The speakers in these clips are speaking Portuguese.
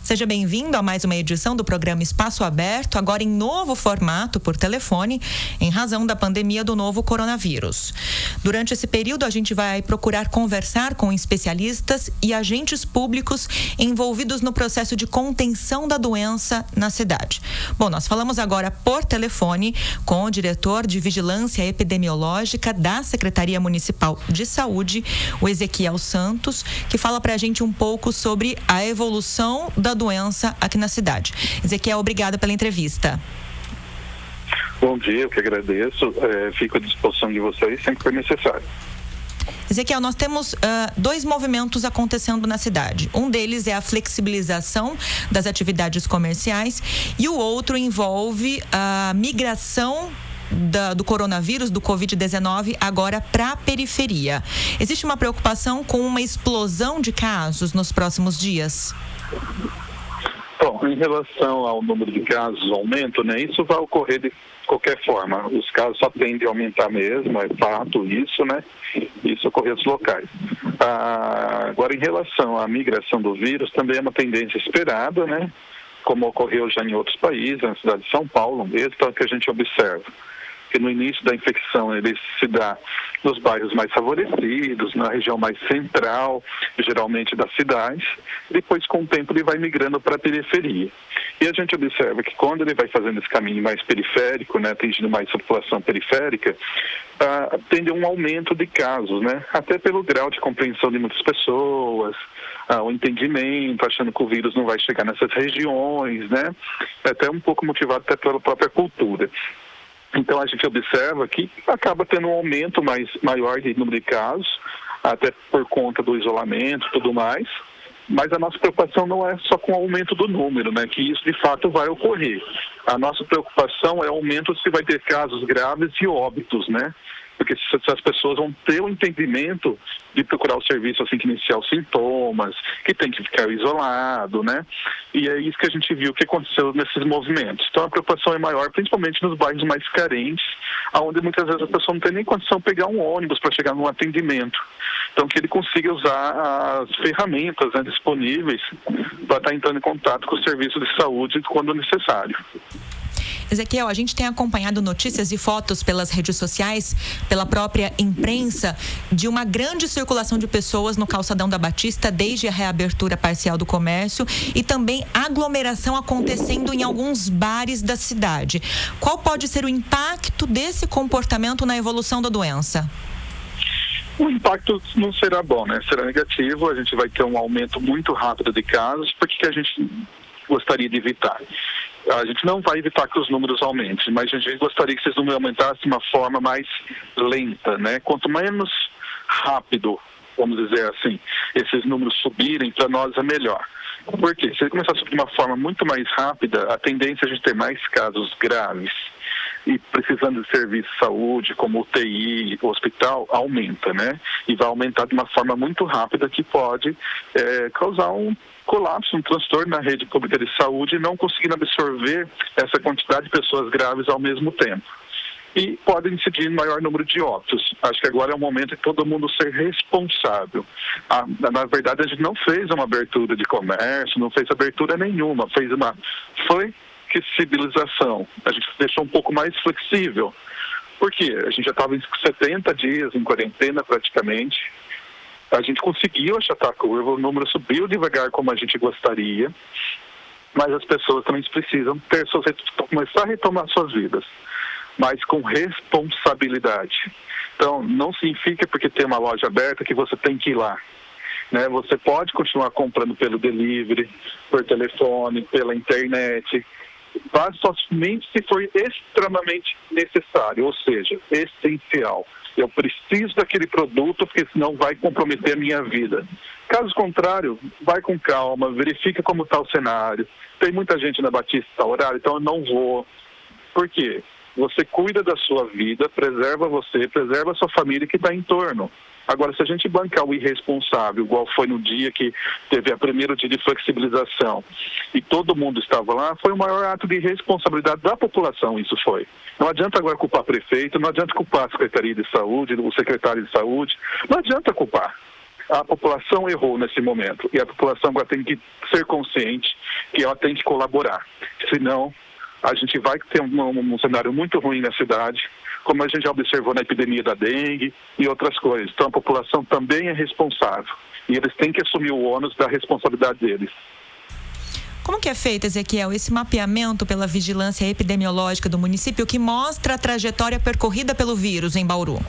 Seja bem-vindo a mais uma edição do programa Espaço Aberto, agora em novo formato por telefone, em razão da pandemia do novo coronavírus. Durante esse período, a gente vai procurar conversar com especialistas e agentes públicos envolvidos no processo de contenção da doença na cidade. Bom, nós falamos agora por telefone com o diretor de Vigilância Epidemiológica da Secretaria Municipal de Saúde, o Ezequiel Santos, que fala para a gente um pouco sobre a evolução da doença aqui na cidade. Ezequiel, obrigada pela entrevista. Bom dia, eu que agradeço. Fico à disposição de vocês sempre que for necessário. Ezequiel, nós temos dois movimentos acontecendo na cidade. Um deles é a flexibilização das atividades comerciais e o outro envolve a migração do coronavírus, do Covid-19, agora para a periferia. Existe uma preocupação com uma explosão de casos nos próximos dias? Bom, em relação ao número de casos, aumento, isso vai ocorrer de qualquer forma. Os casos só tendem a aumentar mesmo, é fato isso, Isso ocorre nos locais. Agora, em relação à migração do vírus, também é uma tendência esperada, Como ocorreu já em outros países, na cidade de São Paulo mesmo, então, que a gente observa. Que no início da infecção ele se dá nos bairros mais favorecidos, na região mais central, geralmente das cidades. Depois, com o tempo, ele vai migrando para a periferia. E a gente observa que quando ele vai fazendo esse caminho mais periférico, atingindo mais a população periférica, tende a um aumento de casos, Até pelo grau de compreensão de muitas pessoas, o entendimento, achando que o vírus não vai chegar nessas regiões, Até um pouco motivado até pela própria cultura. Então, a gente observa que acaba tendo um aumento maior de número de casos, até por conta do isolamento e tudo mais, mas a nossa preocupação não é só com o aumento do número, que isso de fato vai ocorrer. A nossa preocupação é o aumento se vai ter casos graves e óbitos, Porque se as pessoas vão ter o entendimento de procurar o serviço assim que iniciar os sintomas, que tem que ficar isolado, E é isso que a gente viu que aconteceu nesses movimentos. Então a preocupação é maior, principalmente nos bairros mais carentes, onde muitas vezes a pessoa não tem nem condição de pegar um ônibus para chegar num atendimento. Então que ele consiga usar as ferramentas disponíveis para estar entrando em contato com o serviço de saúde quando necessário. Ezequiel, a gente tem acompanhado notícias e fotos pelas redes sociais, pela própria imprensa, de uma grande circulação de pessoas no calçadão da Batista desde a reabertura parcial do comércio e também aglomeração acontecendo em alguns bares da cidade. Qual pode ser o impacto desse comportamento na evolução da doença? O impacto não será bom, Será negativo, a gente vai ter um aumento muito rápido de casos, porque a gente gostaria de evitar. A gente não vai evitar que os números aumentem, mas a gente gostaria que esses números aumentassem de uma forma mais lenta, Quanto menos rápido, vamos dizer assim, esses números subirem, para nós é melhor. Por quê? Se ele começar a subir de uma forma muito mais rápida, a tendência é a gente ter mais casos graves e precisando de serviço de saúde, como UTI, hospital, aumenta, E vai aumentar de uma forma muito rápida que pode causar um colapso, um transtorno na rede pública de saúde, não conseguindo absorver essa quantidade de pessoas graves ao mesmo tempo. E pode incidir em maior número de óbitos. Acho que agora é o momento de todo mundo ser responsável. Na verdade, a gente não fez uma abertura de comércio, não fez abertura nenhuma, fez uma flexibilização. A gente deixou um pouco mais flexível. Por quê? A gente já estava em 70 dias em quarentena praticamente. A gente conseguiu achatar a curva, o número subiu devagar como a gente gostaria, mas as pessoas também precisam começar a retomar suas vidas, mas com responsabilidade. Então, não significa porque tem uma loja aberta que você tem que ir lá. Você pode continuar comprando pelo delivery, por telefone, pela internet, mas somente se for extremamente necessário, ou seja, essencial. Eu preciso daquele produto porque senão vai comprometer a minha vida. Caso contrário, vai com calma, verifica como está o cenário. Tem muita gente na Batista a horário, então eu não vou. Por quê? Você cuida da sua vida, preserva você, preserva a sua família que está em torno. Agora, se a gente bancar o irresponsável, igual foi no dia que teve a primeiro dia de flexibilização e todo mundo estava lá, foi o maior ato de irresponsabilidade da população, isso foi. Não adianta agora culpar prefeito, não adianta culpar a Secretaria de Saúde, o secretário de Saúde, não adianta culpar. A população errou nesse momento e a população agora tem que ser consciente que ela tem que colaborar. Senão, a gente vai ter um cenário muito ruim na cidade, como a gente já observou na epidemia da dengue e outras coisas. Então, a população também é responsável e eles têm que assumir o ônus da responsabilidade deles. Como que é feito, Ezequiel, esse mapeamento pela vigilância epidemiológica do município que mostra a trajetória percorrida pelo vírus em Bauru?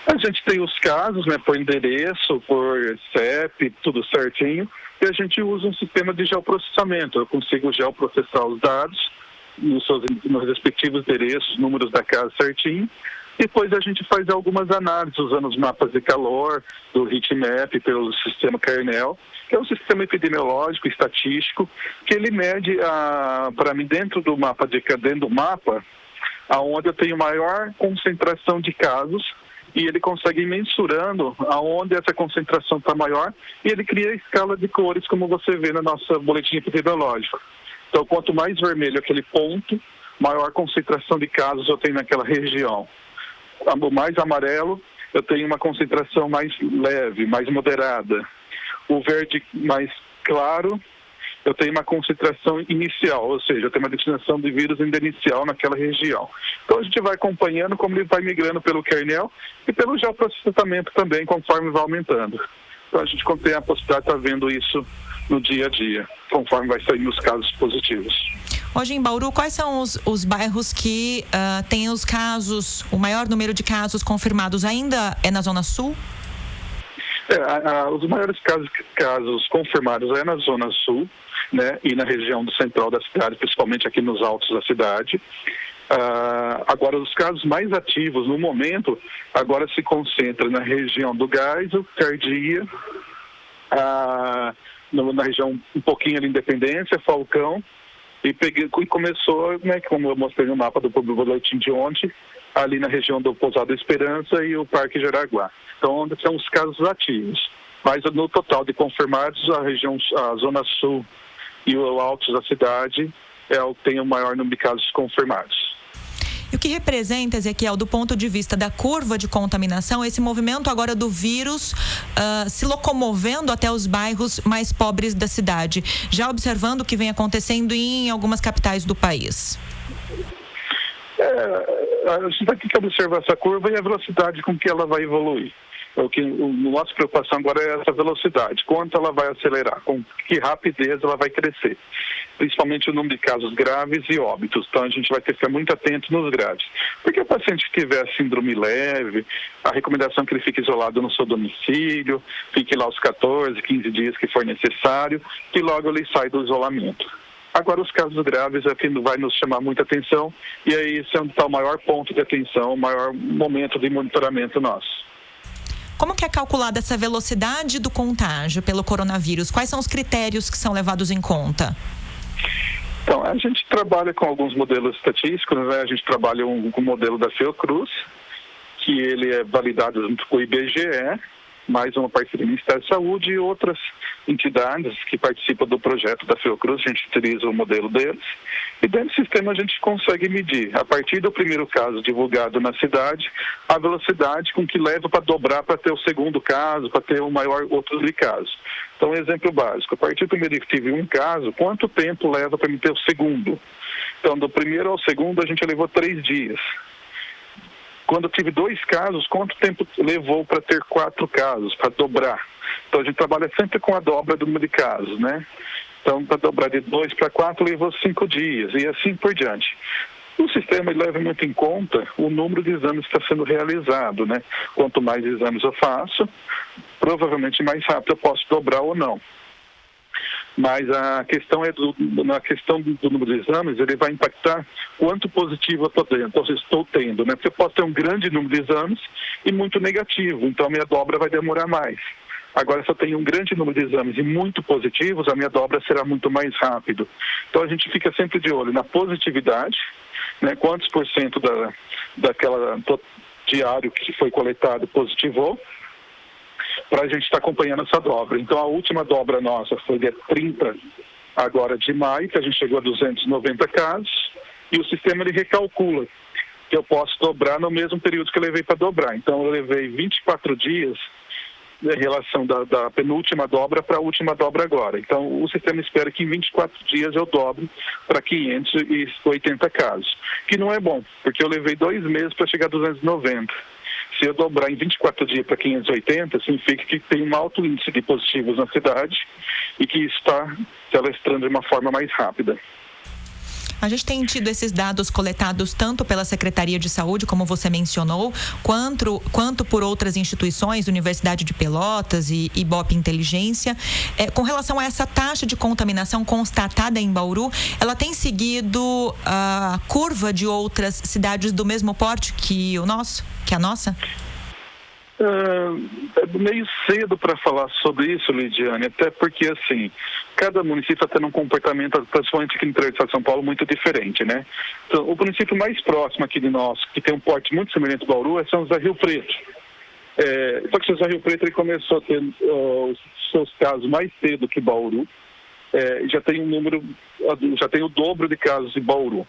A gente tem os casos, né, por endereço, por CEP, tudo certinho, e a gente usa um sistema de geoprocessamento. Eu consigo geoprocessar os dados nos respectivos endereços, números da casa certinho. Depois a gente faz algumas análises usando os mapas de calor, do heatmap, pelo sistema Kernel, que é um sistema epidemiológico, estatístico, que ele mede, para mim, dentro do mapa, aonde eu tenho maior concentração de casos, e ele consegue ir mensurando aonde essa concentração está maior, e ele cria a escala de cores, como você vê na nossa boletim epidemiológico. Então, quanto mais vermelho aquele ponto, maior concentração de casos eu tenho naquela região. O mais amarelo, eu tenho uma concentração mais leve, mais moderada. O verde mais claro, eu tenho uma concentração inicial, ou seja, eu tenho uma destinação de vírus ainda inicial naquela região. Então a gente vai acompanhando como ele vai migrando pelo kernel e pelo geoprocessamento também, conforme vai aumentando. Então a gente tem a possibilidade de estar vendo isso no dia a dia, conforme vai saindo os casos positivos. Hoje em Bauru, quais são os bairros que têm os casos, o maior número de casos confirmados? Ainda é na Zona Sul? Os maiores casos confirmados é na Zona Sul, né, e na região do central da cidade, principalmente aqui nos altos da cidade. Agora, os casos mais ativos no momento, agora se concentram na região do Geisel, Cardia, na região um pouquinho ali, Independência, Falcão, e começou, né, como eu mostrei no mapa do boletim de ontem, ali na região do Pousado Esperança e o Parque Jaraguá. Então, onde são os casos ativos. Mas no total de confirmados, a Zona Sul e o Altos da cidade tem o maior número de casos confirmados. E o que representa, Ezequiel, do ponto de vista da curva de contaminação, esse movimento agora do vírus se locomovendo até os bairros mais pobres da cidade, já observando o que vem acontecendo em algumas capitais do país? A gente vai ter que observar essa curva e a velocidade com que ela vai evoluir. Nossa preocupação agora é essa velocidade, quanto ela vai acelerar, com que rapidez ela vai crescer, principalmente o número de casos graves e óbitos. Então a gente vai ter que ficar muito atento nos graves, porque o paciente que tiver síndrome leve, a recomendação é que ele fique isolado no seu domicílio, fique lá os 14, 15 dias que for necessário, e logo ele sai do isolamento. Agora, os casos graves é que vai nos chamar muita atenção, e aí esse é onde está o maior ponto de atenção, o maior momento de monitoramento nosso. Como que é calculada essa velocidade do contágio pelo coronavírus? Quais são os critérios que são levados em conta? Então, a gente trabalha com alguns modelos estatísticos, né? A gente trabalha com o modelo da Fiocruz, que ele é validado junto com o IBGE, mais uma parceria do Ministério da Saúde e outras entidades que participam do projeto da Fiocruz. A gente utiliza o modelo deles e dentro do sistema a gente consegue medir, a partir do primeiro caso divulgado na cidade, a velocidade com que leva para dobrar para ter o segundo caso, para ter um maior outro de casos. Então, exemplo básico, a partir do primeiro que tive um caso, quanto tempo leva para me ter o segundo? Então, do primeiro ao segundo a gente levou 3 dias. Quando eu tive 2 casos, quanto tempo levou para ter 4 casos, para dobrar? Então, a gente trabalha sempre com a dobra do número de casos, né? Então, para dobrar de 2 para 4, levou 5 dias, e assim por diante. O sistema leva muito em conta o número de exames que está sendo realizado, né? Quanto mais exames eu faço, provavelmente mais rápido eu posso dobrar ou não. Mas a questão na questão do número de exames, ele vai impactar quanto positivo eu estou tendo, né? Porque eu posso ter um grande número de exames e muito negativo, então a minha dobra vai demorar mais. Agora, se eu tenho um grande número de exames e muito positivos, a minha dobra será muito mais rápido. Então a gente fica sempre de olho na positividade, né? Quantos por cento daquela diário que foi coletado positivou, para a gente estar acompanhando essa dobra. Então, a última dobra nossa foi dia 30 agora de maio, que a gente chegou a 290 casos, e o sistema ele recalcula que eu posso dobrar no mesmo período que eu levei para dobrar. Então, eu levei 24 dias em relação da penúltima dobra para a última dobra agora. Então, o sistema espera que em 24 dias eu dobre para 580 casos, que não é bom, porque eu levei 2 meses para chegar a 290. Se eu dobrar em 24 dias para 580, significa que tem um alto índice de positivos na cidade e que está se alastrando de uma forma mais rápida. A gente tem tido esses dados coletados tanto pela Secretaria de Saúde, como você mencionou, quanto por outras instituições, Universidade de Pelotas e Ibope Inteligência. Com relação a essa taxa de contaminação constatada em Bauru, ela tem seguido a curva de outras cidades do mesmo porte que a nossa? É meio cedo para falar sobre isso, Lidiane, até porque, assim, cada município está tendo um comportamento, principalmente aqui no interior de São Paulo, muito diferente, né? Então, o município mais próximo aqui de nós, que tem um porte muito semelhante ao Bauru, é São José Rio Preto. Só que São José Rio Preto ele começou a ter os seus casos mais cedo que Bauru, já tem o dobro de casos de Bauru.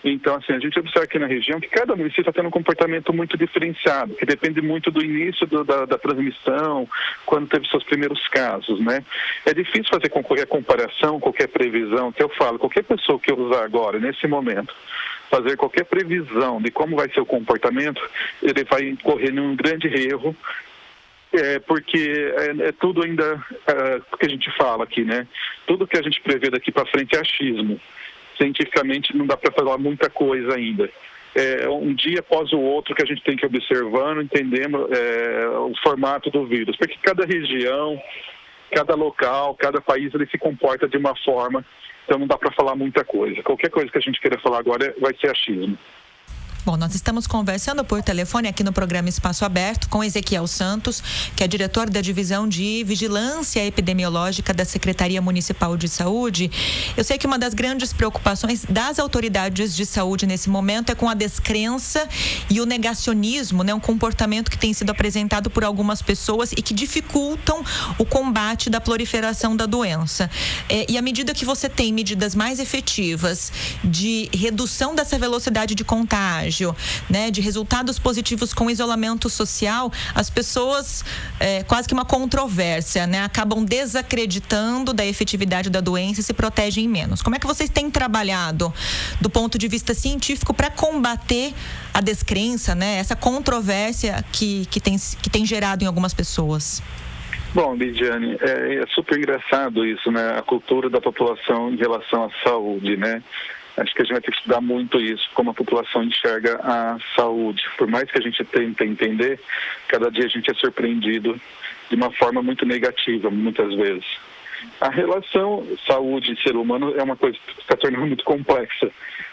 Então, assim, a gente observa aqui na região que cada município está tendo um comportamento muito diferenciado, que depende muito do início da transmissão, quando teve seus primeiros casos, né? É difícil fazer qualquer comparação, qualquer previsão, que eu falo, qualquer pessoa que eu usar agora, nesse momento, fazer qualquer previsão de como vai ser o comportamento, ele vai incorrer num grande erro, porque é tudo ainda que a gente fala aqui, né? Tudo que a gente prevê daqui para frente é achismo. Cientificamente não dá para falar muita coisa ainda. Um dia após o outro que a gente tem que ir observando, entendendo o formato do vírus. Porque cada região, cada local, cada país, ele se comporta de uma forma, então não dá para falar muita coisa. Qualquer coisa que a gente queira falar agora vai ser achismo. Bom, nós estamos conversando por telefone aqui no programa Espaço Aberto com Ezequiel Santos, que é diretor da Divisão de Vigilância Epidemiológica da Secretaria Municipal de Saúde. Eu sei que uma das grandes preocupações das autoridades de saúde nesse momento é com a descrença e o negacionismo, né? Um comportamento que tem sido apresentado por algumas pessoas e que dificultam o combate da proliferação da doença. E à medida que você tem medidas mais efetivas de redução dessa velocidade de contágio, né, de resultados positivos com isolamento social, as pessoas, quase que uma controvérsia, né, acabam desacreditando da efetividade da doença e se protegem menos. Como é que vocês têm trabalhado do ponto de vista científico para combater a descrença, né, essa controvérsia que tem gerado em algumas pessoas? Bom, Lidiane, é super engraçado isso, né, a cultura da população em relação à saúde, né? Acho que a gente vai ter que estudar muito isso, como a população enxerga a saúde. Por mais que a gente tente entender, cada dia a gente é surpreendido de uma forma muito negativa, muitas vezes. A relação saúde e ser humano é uma coisa que está tornando muito complexa.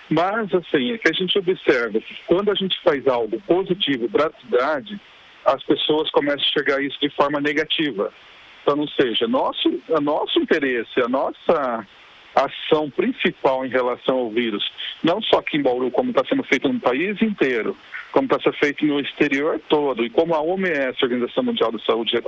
Mas, assim, é que a gente observa que quando a gente faz algo positivo para a cidade, as pessoas começam a enxergar isso de forma negativa. Então, ou seja, nosso interesse, a nossa ação principal em relação ao vírus, não só aqui em Bauru, como está sendo feito no país inteiro, como está sendo feito no exterior todo, e como a OMS, a Organização Mundial da Saúde,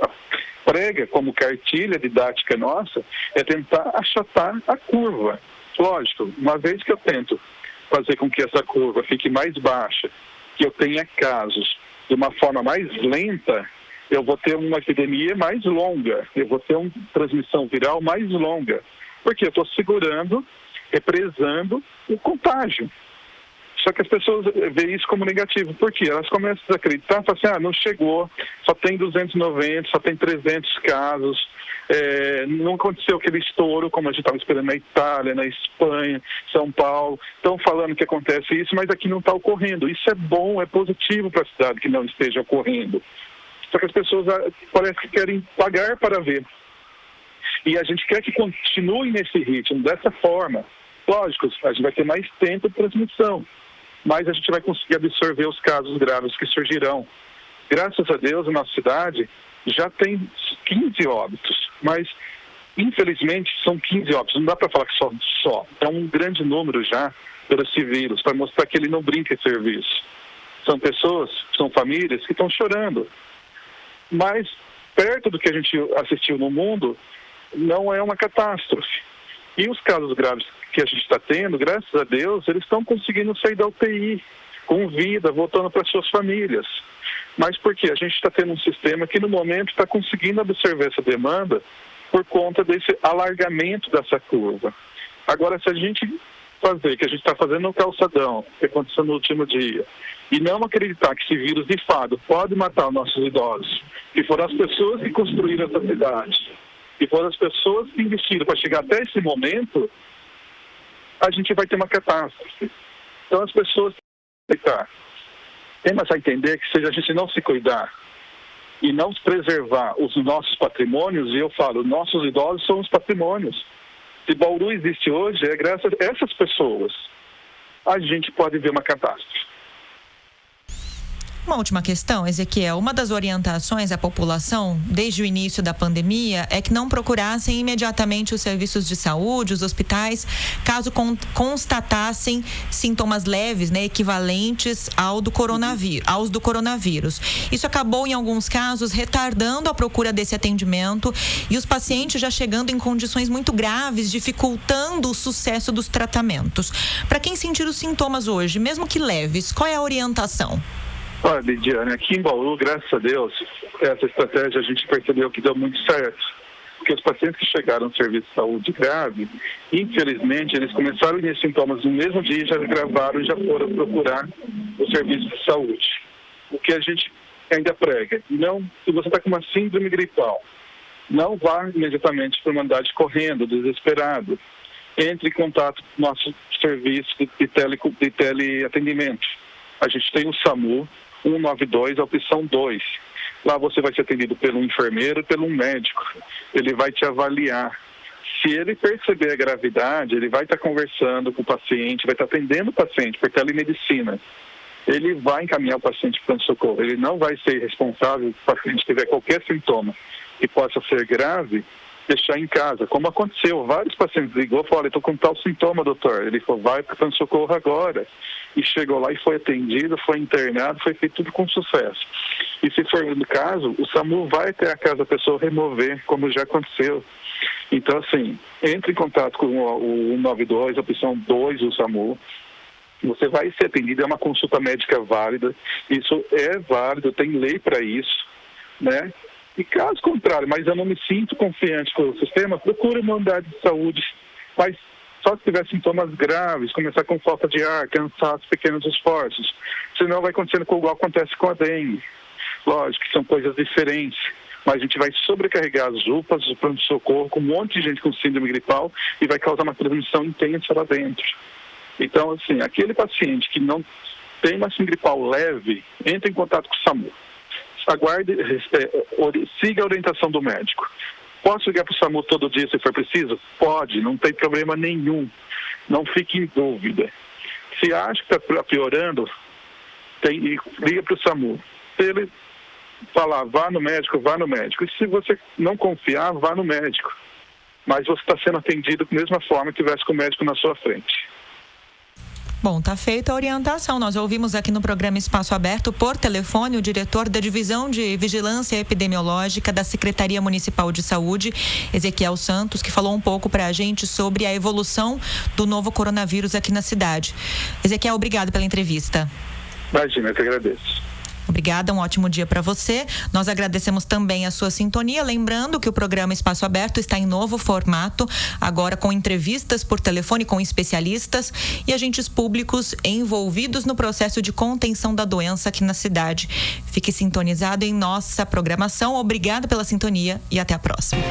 prega como cartilha didática nossa, é tentar achatar a curva. Lógico, uma vez que eu tento fazer com que essa curva fique mais baixa, que eu tenha casos de uma forma mais lenta, eu vou ter uma epidemia mais longa, eu vou ter uma transmissão viral mais longa. Porque eu estou segurando, represando o contágio. Só que as pessoas veem isso como negativo. Por quê? Elas começam a desacreditar, falam assim, não chegou, só tem 290, só tem 300 casos, não aconteceu aquele estouro como a gente estava esperando na Itália, na Espanha, São Paulo. Estão falando que acontece isso, mas aqui não está ocorrendo. Isso é bom, é positivo para a cidade que não esteja ocorrendo. Só que as pessoas parece que querem pagar para ver. E a gente quer que continue nesse ritmo, dessa forma. Lógico, a gente vai ter mais tempo de transmissão, mas a gente vai conseguir absorver os casos graves que surgirão. Graças a Deus, a nossa cidade já tem 15 óbitos, mas infelizmente são 15 óbitos. Não dá para falar que só. É um grande número já por esse vírus, para mostrar que ele não brinca em serviço. São pessoas, são famílias que estão chorando. Mas, perto do que a gente assistiu no mundo, não é uma catástrofe. E os casos graves que a gente está tendo, graças a Deus, eles estão conseguindo sair da UTI, com vida, voltando para suas famílias. Mas por quê? A gente está tendo um sistema que no momento está conseguindo absorver essa demanda por conta desse alargamento dessa curva. Agora, se a gente fazer, que a gente está fazendo no calçadão, que aconteceu no último dia, e não acreditar que esse vírus, de fato, pode matar os nossos idosos, que foram as pessoas que construíram essa cidade, que foram as pessoas que investiram para chegar até esse momento, a gente vai ter uma catástrofe. Então, as pessoas têm a entender que se a gente não se cuidar e não preservar os nossos patrimônios, e eu falo, nossos idosos são os patrimônios. Se Bauru existe hoje, é graças a essas pessoas. A gente pode ver uma catástrofe. Uma última questão, Ezequiel. Uma das orientações à população, desde o início da pandemia, é que não procurassem imediatamente os serviços de saúde, os hospitais, caso constatassem sintomas leves, né, equivalentes aos do coronavírus. Isso acabou, em alguns casos, retardando a procura desse atendimento e os pacientes já chegando em condições muito graves, dificultando o sucesso dos tratamentos. Para quem sentir os sintomas hoje, mesmo que leves, qual é a orientação? Olha, Lidiane, aqui em Bauru, graças a Deus, essa estratégia a gente percebeu que deu muito certo. Porque os pacientes que chegaram no serviço de saúde grave, infelizmente, eles começaram a ter sintomas no mesmo dia, já gravaram e já foram procurar o serviço de saúde. O que a gente ainda prega, não, se você está com uma síndrome gripal, não vá imediatamente para uma unidade correndo, desesperado. Entre em contato com o nosso serviço de teleatendimento. A gente tem o SAMU 192, a opção 2. Lá você vai ser atendido pelo enfermeiro e pelo médico. Ele vai te avaliar. Se ele perceber a gravidade, ele vai estar conversando com o paciente, vai estar atendendo o paciente por telemedicina. Ele vai encaminhar o paciente para o pronto-socorro. Ele não vai ser responsável se o paciente tiver qualquer sintoma que possa ser grave, deixar em casa. Como aconteceu, vários pacientes ligou e falaram, estou com tal sintoma, doutor. Ele falou, vai para o pronto-socorro agora. E chegou lá e foi atendido, foi internado, foi feito tudo com sucesso. E se for no caso, o SAMU vai até a casa da pessoa remover, como já aconteceu. Então, assim, entre em contato com o 192, a opção 2 do SAMU. Você vai ser atendido, é uma consulta médica válida. Isso é válido, tem lei para isso, né? E caso contrário, mas eu não me sinto confiante com o sistema, procure uma unidade de saúde, mas só se tiver sintomas graves, começar com falta de ar, cansaço, pequenos esforços. Senão vai acontecendo igual acontece com a dengue. Lógico que são coisas diferentes, mas a gente vai sobrecarregar as UPAs, o pronto-socorro, com um monte de gente com síndrome gripal e vai causar uma transmissão intensa lá dentro. Então, assim, aquele paciente que não tem uma síndrome gripal leve, entre em contato com o SAMU. Aguarde, siga a orientação do médico. Posso ligar para o SAMU todo dia se for preciso? Pode, não tem problema nenhum. Não fique em dúvida. Se acha que está piorando, liga para o SAMU. Se ele falar, vá no médico, vá no médico. E se você não confiar, vá no médico. Mas você está sendo atendido da mesma forma que tivesse com o médico na sua frente. Bom, tá feita a orientação. Nós ouvimos aqui no programa Espaço Aberto, por telefone, o diretor da Divisão de Vigilância Epidemiológica da Secretaria Municipal de Saúde, Ezequiel Santos, que falou um pouco para a gente sobre a evolução do novo coronavírus aqui na cidade. Ezequiel, obrigado pela entrevista. Imagina, eu que agradeço. Obrigada, um ótimo dia para você. Nós agradecemos também a sua sintonia, lembrando que o programa Espaço Aberto está em novo formato, agora com entrevistas por telefone com especialistas e agentes públicos envolvidos no processo de contenção da doença aqui na cidade. Fique sintonizado em nossa programação. Obrigada pela sintonia e até a próxima.